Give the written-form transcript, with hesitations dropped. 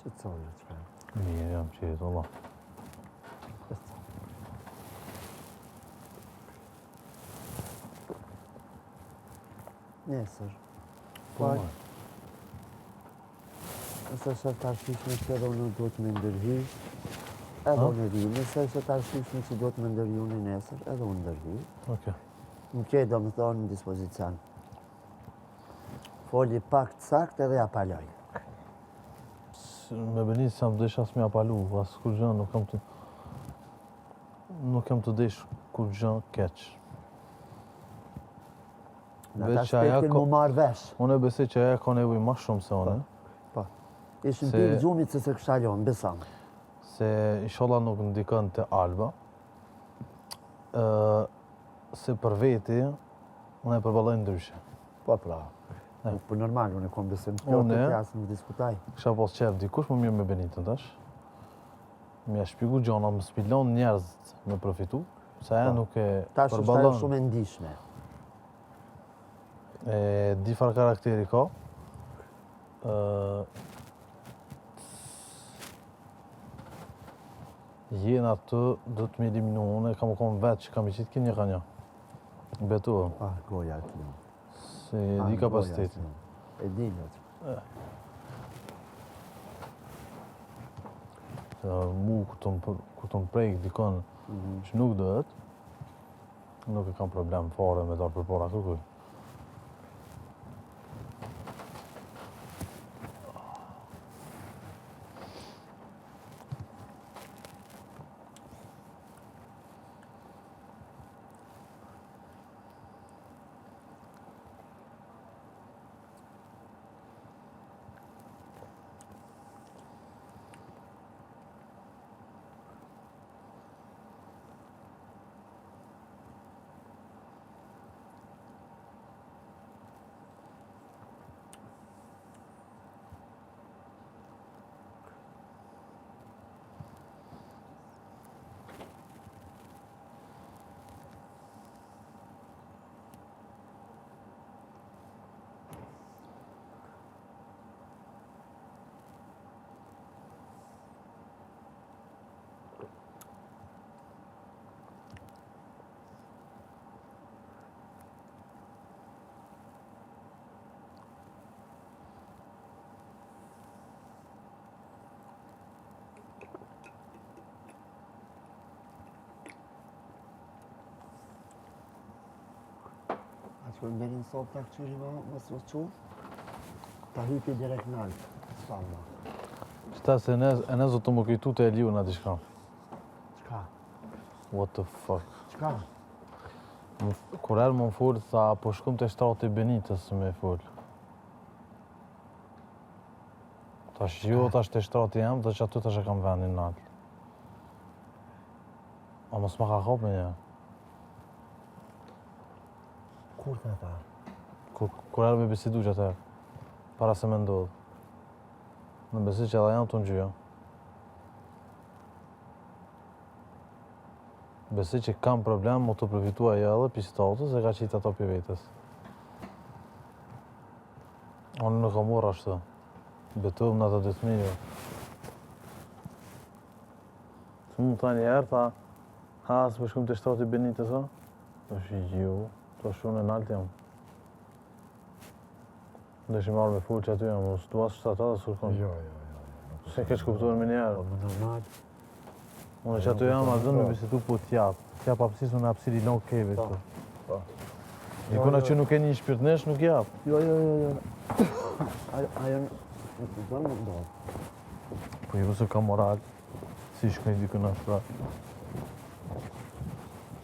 Që të solë, që ka? Mirë, jam qetë, Allah. Nesër. Po, nëse është të arshishme që edhe unë do të me ndërhy, edhe unë rri. Nëse është të arshishme që do të me ndërhy unë nesër, edhe unë ndërhy. Oke. Më kej do më thonë në dispozicion. Foli pak të sakt edhe ja paloj. Me Benis jam të desh as me apalu, as kur gjë nuk kam të desh kur gjë keq. Në të aspektin mu marrë vesh. Unë e besoj që aja ka nevojë më shumë se unë. Po. Ishën pikë gjumit se se kështallon, besam. Se inshallah nuk ndikon të Alba. Se për veti, unë e përballoj ndryshe. Po, pra. Për normal, unë e kom besim të pjotë të jasë në diskutaj. Kësha pas qef dikush më mirë me Benitën tash. Mja shpiku gjona, më spilon njerëz me profitu, se aja nuk e përballon. Tash është ajo shumë e ndishme. Di farë karakteri ka. Jena të do të më eliminu unë, kam u konë vetë që kam i qitë një ka një. Betu. Goja të një. Se di kapacitetin. E di një. Mu ku të më prejkë dikon që nuk dëhet, nuk e kam problem fare me darë për para kërkuj. Që në berin sot të këqyri më së qu, ta hypi direkt në altë, s'falma. Qëta se e ne zotë më kujtu të Eliu në ati shka. Qka? What the fuck? Qka? Kur erë më më full, tha, po shkum të shtrati Benitës me full. Tash jo, tash të shtrati jam, dhe që aty tash e kam vendin në altë. A mos më ka kop me një. Kur ka ta? Kur erë me besidu që atër, para se me ndodhë. Në besi që edhe jam të në gjyja. Besi që kam problem më të përfitua e edhe pisi të autos e ka qitë ato për vetës. Unë nuk kam morë ashtë. Betuëm në ato 2.000. Së mund të ta një erë, tha, ha, së përshkum të shtrati Benitës, ha? është ju, të shumë në naltë jam. Ndeshë i marrë me full që aty jam, së të basë shtatë atë së kërkon. Jo. Se kesh kuptuar me njerë. Normal. Unë që aty jam, a dhënë me bisitu po t'japë. T'japë apsisë në apsiri long keve këtu. Dikona që nuk e një shpirtnesh, nuk japë. Jo. Ajo nuk të zonë nuk do. Po ju se ka moral, si shkoj dikona shtra.